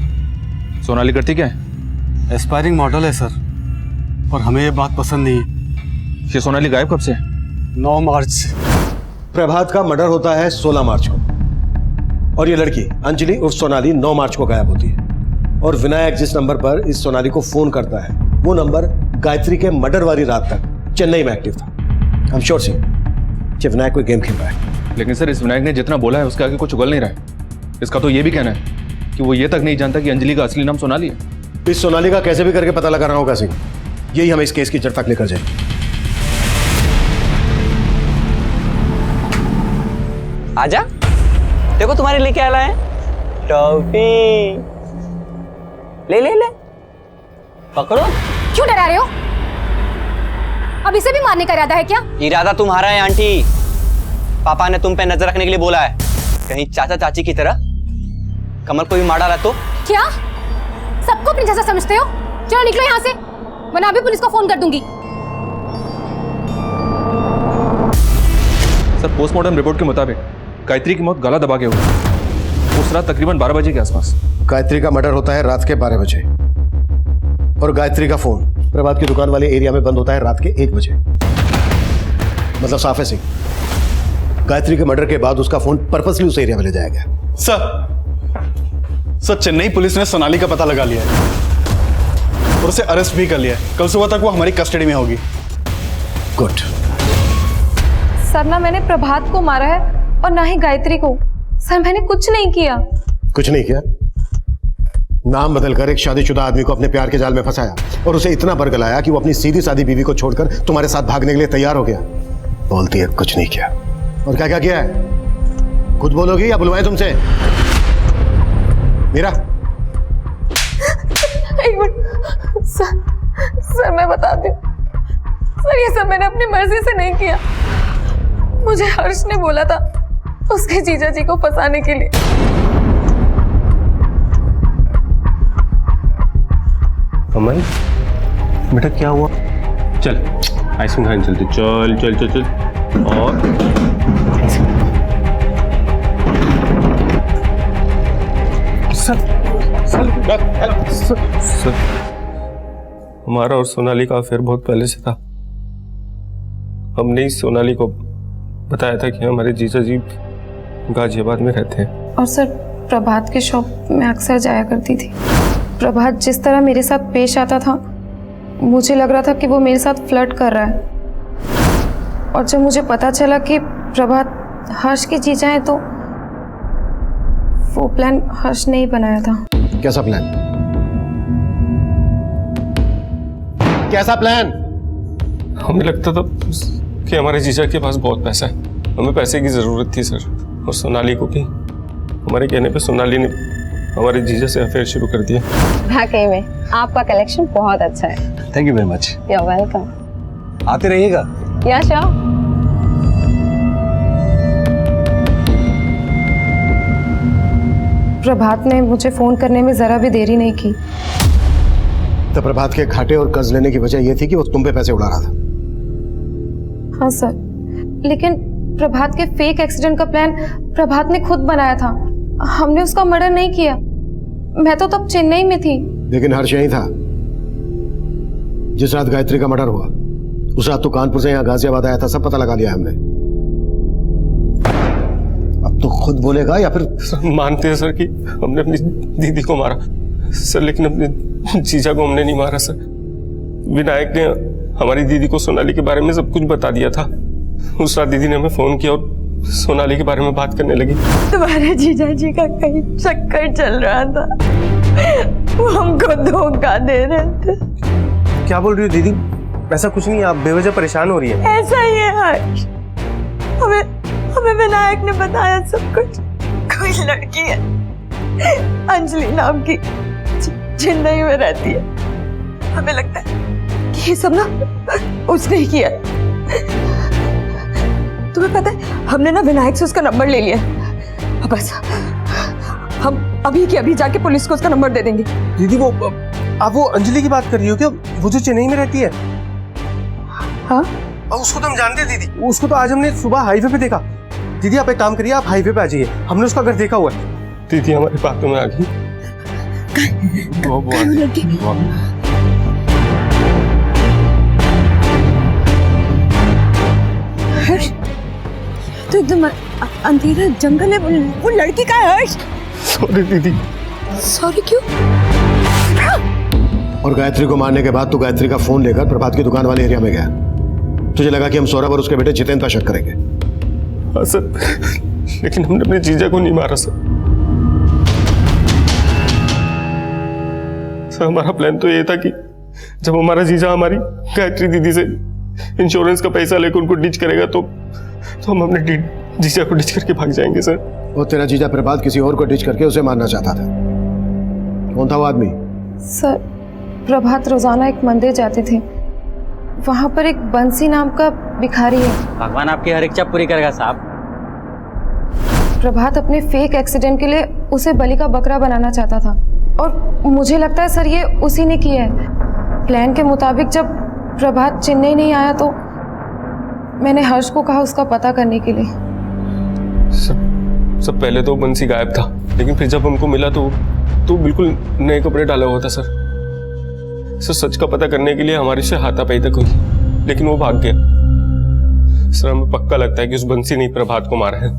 सोनाली करती क्या है? एस्पायरिंग मॉडल है सर, और हमें ये बात पसंद नहीं है। ये सोनाली गायब कब से? 9 मार्च। प्रभात का मर्डर होता है 16 मार्च को और ये लड़की अंजलि उर्फ सोनाली 9 मार्च को गायब होती है। और विनायक जिस नंबर पर इस सोनाली को फोन करता है वो नंबर गायत्री के मर्डर वाली रात तक चेन्नई में एक्टिव था। हम श्योर से विनायक कोई गेम खेल रहा है। लेकिन सर इस विनायक ने जितना बोला है उसके आगे कुछ उगल नहीं रहा है। इसका तो ये भी कहना है कि वो ये तक नहीं जानता कि अंजलि का असली नाम सोनाली है। इस सोनाली का कैसे भी करके पता लगा रहा होगा सिंह, यही हमें इस केस की जड़ तक लेकर जाएगी। आजा, देखो तुम्हारे लिए क्या लाए हैं। टॉफी ले ले ले, पकड़ो। क्यों डरा रहे हो? अब इसे भी मारने का इरादा है क्या? इरादा तुम्हारा है आंटी, पापा ने तुम पे नजर रखने के लिए बोला है। कहीं चाचा चाची की तरह कमल को भी मार डाला तो? क्या सबको अपनी जैसा समझते हो? चलो निकलो यहाँ से। वरना अभी पुलिस को फोन कर दूंगी। सर, पोस्टमार्टम रिपोर्ट के मुताबिक गायत्री की मौत गला दबा के हुई। उस रात तकरीबन 12 बजे के आसपास। गायत्री का मर्डर होता है रात के 12 बजे और गायत्री का फोन प्रभात की दुकान वाले एरिया में बंद होता है रात के 1 बजे। मतलब साफ है सिंह, गायत्री के मर्डर के बाद उसका फोन पर्पसली उस एरिया में ले जाया गया। सर, चेन्नई पुलिस ने सोनाली का पता लगा लिया है और उसे अरेस्ट भी कर लिया है। कल सुबह तक वो हमारी कस्टडी में होगी। गुड। सर, ना मैंने प्रभात को मारा है और ना ही गायत्री को। सर, मैंने कुछ नहीं किया। कुछ नहीं किया? नाम बदलकर एक शादीशुदा आदमी को अपने प्यार के जाल में फंसाया और उसे इतना बरगलाया कि वो अपनी सीधी सादी बीवी को छोड़कर तुम्हारे साथ भागने के लिए तैयार हो गया। बोलती है कुछ नहीं किया। और क्या क्या किया है? खुद बोलोगी या बुलवाएं तुमसे? मीरा, एक मिनट सर, मैं बताती हूँ। सर, ये सब मैंने अपनी मर्जी से नहीं किया। मुझे हर्ष ने बोला था उसके जीजा जी को फंसाने के लिए। कमल बेटा, क्या हुआ? चल आइसक्रीम खाने चलते। चल चल चल चल। और सर, हमारा और सोनाली का अफेयर बहुत पहले से था। हमने ही सोनाली को बताया था कि हमारे जीजा जी गाजियाबाद में रहते हैं। और सर, प्रभात के शॉप में अक्सर जाया करती थी। प्रभात जिस तरह मेरे साथ पेश आता था, मुझे लग रहा था कि वो मेरे साथ फ्लर्ट कर रहा है। और जब मुझे पता चला कि प्रभात हर्ष की जीजा है, तो वो प्लान हर्ष ने ही बनाया था। कैसा प्लान? कैसा प्लान? हमें लगता था कि हमारे जीजा के पास बहुत पैसा है, हमें पैसे की जरूरत थी सर। और सोनाली को भी हमारे कहने पे सोनाली ने हमारे जीजा से अफेयर शुरू कर दिया। वाकई में आपका कलेक्शन बहुत अच्छा है। Thank you very much. You are welcome. आते रहिएगा। या श्योर। प्रभात ने मुझे फोन करने में जरा भी देरी नहीं की। तो प्रभात के घाटे और कर्ज लेने की वजह यह थी कि वो तुम पे पैसे उड़ा रहा था। हाँ सर, लेकिन प्रभात के फेक एक्सीडेंट का प्लान प्रभात ने खुद बनाया था। हमने उसका मर्डर नहीं किया। मैं तो तब चेन्नई में थी। लेकिन हर्ष यही था। जिस रात गायत्री का मर्डर हुआ, उस रात तो कानपुर से यहाँ गाजियाबाद आया था। सब पता लगा लिया हमने। अब तो खुद बोलेगा या फिर? मानते हैं सर कि हमने अपनी दीदी को मारा सर, लेकिन अपने जीजा को हमने नहीं मारा सर। विनायक ने हमारी दीदी को सोनाली के बारे में सब कुछ बता दिया था। उस रात दीदी ने हमें फोन किया और सोनाली के बारे में बात करने लगी। तुम्हारे जीजा जी का कहीं चक्कर चल रहा था, वो हमको धोखा दे रहे थे। क्या बोल रही हो दीदी? ऐसा कुछ नहीं, आप बेवजह परेशान हो रही है। ऐसा ही है हर्ष, हमें विनायक ने बताया सब कुछ। कोई लड़की है अंजलि नाम की, चेन्नई में रहती है। हमें लगता है कि ये सब ना उसने ही किया। तुम्हें पता है, हमने ना विनायक से उसका नंबर ले लिया। अब बस हम अभी के अभी जाके पुलिस को उसका नंबर दे देंगे। दीदी आप वो अंजलि की बात कर रही हो क्या? वो जो चेन्नई में रहती है? हाँ, और उसको तो हम जानते हैं दीदी। उसको तो आज हमने सुबह हाईवे पे देखा। दीदी आप एक काम करिए, आप हाईवे पे आ जाइए, हमने उसका घर देखा हुआ है। दीदी हमारी बातों में आ गई। हर्ष, तो एकदम अंधेरा जंगल है। वो लड़की का है हर्ष। सॉरी दीदी। सॉरी क्यों? और गायत्री को मारने के बाद तू गायत्री का फोन लेकर प्रभात की दुकान वाले एरिया में गया। तुझे लगा कि हम सौरभ और उसके बेटे जितेंद्र पर शक करेंगे। हाँ सर, लेकिन हमने अपने जीजा को नहीं मारा सर। सर हमारा प्लान तो ये था कि जब हमारा जीजा हमारी गायत्री दीदी से इंश्योरेंस का पैसा लेकर उनको डिच करेगा तो हम अपने जीजा को डिच करके भाग जाएंगे सर। और तेरा जीजा प्रभात किसी और को डिच करके उसे मारना चाहता था। कौन था वो आदमी? सर, प्रभात रोजाना एक मंदिर जाते थे। वहां पर एक बंसी नाम का भिखारी है। भगवान आपकी हर इच्छा पूरी करेगा साहब। प्रभात अपने फेक एक्सीडेंट के लिए उसे बलि का बकरा बनाना चाहता था और मुझे लगता है सर ये उसी ने किया है। प्लान के मुताबिक जब प्रभात चेन्नई नहीं आया तो मैंने हर्ष को कहा उसका पता करने के लिए। सब पहले तो बंसी गायब था, लेकिन फिर जब हमको मिला तो बिल्कुल नए कपड़े डाला हुआ था सर। सच का पता करने के लिए हमारे से हाथापाई तक हुई, लेकिन वो भाग गया। सर हमें पक्का लगता है कि उस बंसी ने प्रभात को मारा है।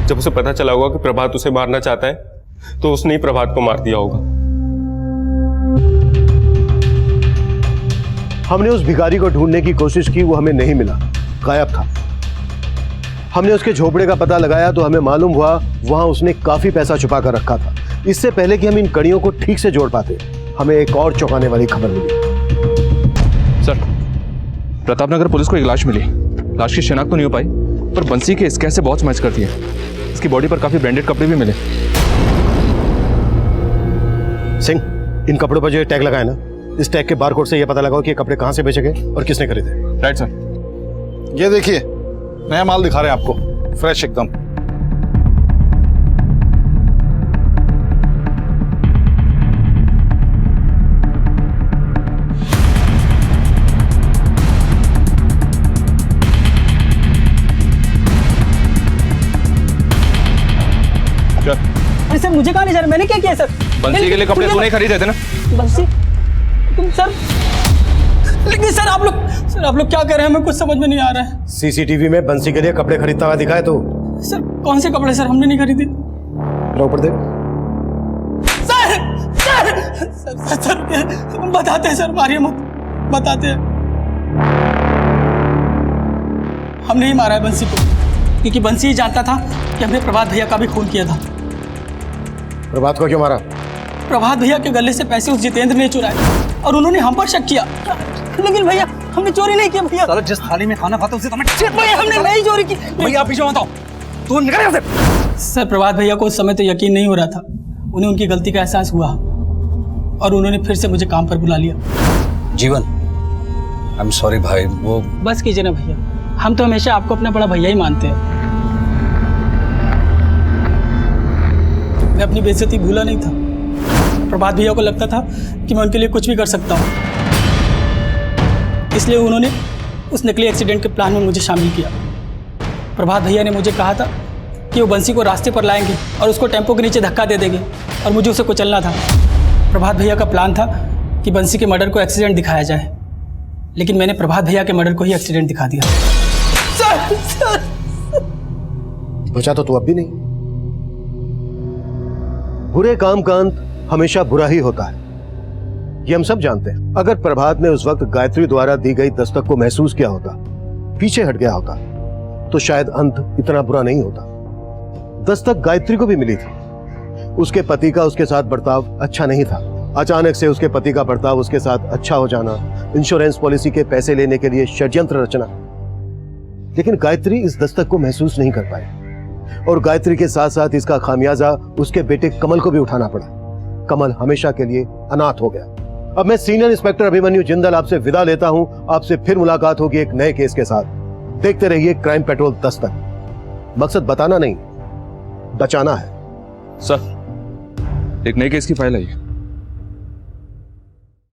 जब उसे पता चला होगा कि प्रभात उसे मारना चाहता है तो उसने ही प्रभात को मार दिया होगा। हमने उस भिखारी को ढूंढने की कोशिश की, वो हमें नहीं मिला, गायब था। हमने उसके झोपड़े का पता लगाया तो हमें मालूम हुआ वहां उसने काफी पैसा छुपा कर रखा था। इससे पहले कि हम इन कड़ियों को ठीक से जोड़ पाते, हमें एक और चौंकाने वाली खबर मिली। सर, प्रतापनगर पुलिस को एक लाश मिली। लाश की शिनाख्त तो नहीं हो पाई, पर बंसी के स्केच से बहुत मैच करती है। इसकी बॉडी पर काफी ब्रांडेड कपड़े भी मिले। सिंह, इन कपड़ों पर जो टैग लगाया ना, इस टैग के बारकोड से यह पता लगाओ कि ये कपड़े कहां से बेचे गए और किसने खरीदे। Right sir. ये देखिए, नया माल दिखा रहे हैं आपको, फ्रेश एकदम। अरे सर मुझे कहाँ ले जा रहे, मैंने क्या किया सर? बंसी के लिए कपड़े तूने खरीदे थे ना? बंसी? तुम सर, लेकिन सर आप लोग क्या कर रहे हैं, हमें कुछ समझ में नहीं आ रहा है। सीसीटीवी में बंसी के लिए कपड़े खरीदता हुआ दिखा है तो? सर कौन से कपड़े सर, हमने नहीं खरीदे। ऊपर देख। Sir sir sir sir, sir बताते हैं सर, मारिए मत, बताते हैं। हमने ही मारा है बंसी को, क्योंकि बंसी ही जानता था कि हमने प्रभात भैया का भी खून किया था। प्रभात को क्यों मारा? प्रभात भैया के गले से पैसे उस जितेंद्र ने चुराए और उन्होंने हम पर शक किया। लेकिन भैया हमने चोरी नहीं किया भैया। जिस थाली में खाना खाता उसे तो भैया हमने नहीं चोरी की। भैया पीछे मत आओ, तू निकल यहाँ से। सर प्रभात भैया को उस समय तो यकीन नहीं हो रहा था, उन्हें उनकी गलती का एहसास हुआ और उन्होंने फिर से मुझे काम पर बुला लिया। जीवन, आई एम सॉरी भाई, वो बस कीजिए ना भैया, हम तो हमेशा आपको अपना बड़ा भैया ही मानते हैं। मैं अपनी बेइज्जती भूला नहीं था। प्रभात भैया को लगता था कि मैं उनके लिए कुछ भी कर सकता हूँ, इसलिए उन्होंने उस नकली एक्सीडेंट के प्लान में मुझे शामिल किया। प्रभात भैया ने मुझे कहा था कि वो बंसी को रास्ते पर लाएंगे और उसको टेम्पो के नीचे धक्का दे देंगे और मुझे उसे कुचलना था। प्रभात भैया का प्लान था कि बंसी के मर्डर को एक्सीडेंट दिखाया जाए, लेकिन मैंने प्रभात भैया के मर्डर को ही एक्सीडेंट दिखा दिया। Sir, sir. बचा तो तू अब भी नहीं। बुरे काम का अंत हमेशा बुरा ही होता है, ये हम सब जानते हैं। अगर प्रभात ने उस वक्त गायत्री द्वारा दी गई दस्तक को महसूस किया होता, पीछे हट गया होता, तो शायद अंत इतना बुरा नहीं होता। दस्तक गायत्री को भी मिली थी। उसके पति का उसके साथ बर्ताव अच्छा नहीं था। अचानक से उसके पति का बर्ताव उसके साथ अच्छा हो जाना, इंश्योरेंस पॉलिसी के पैसे लेने के लिए षड्यंत्र रचना। लेकिन गायत्री इस दस्तक को महसूस नहीं कर पाई और गायत्री के साथ साथ इसका खामियाजा उसके बेटे कमल को भी उठाना पड़ा। कमल हमेशा के लिए अनाथ हो गया। अब मैं सीनियर इंस्पेक्टर अभिमन्यु जिंदल आपसे विदा लेता हूं। आपसे फिर मुलाकात होगी एक नए केस के साथ। देखते रहिए क्राइम पेट्रोल दस्तक। मकसद बताना नहीं, बचाना है। सर, एक नए केस की फाइल आई है।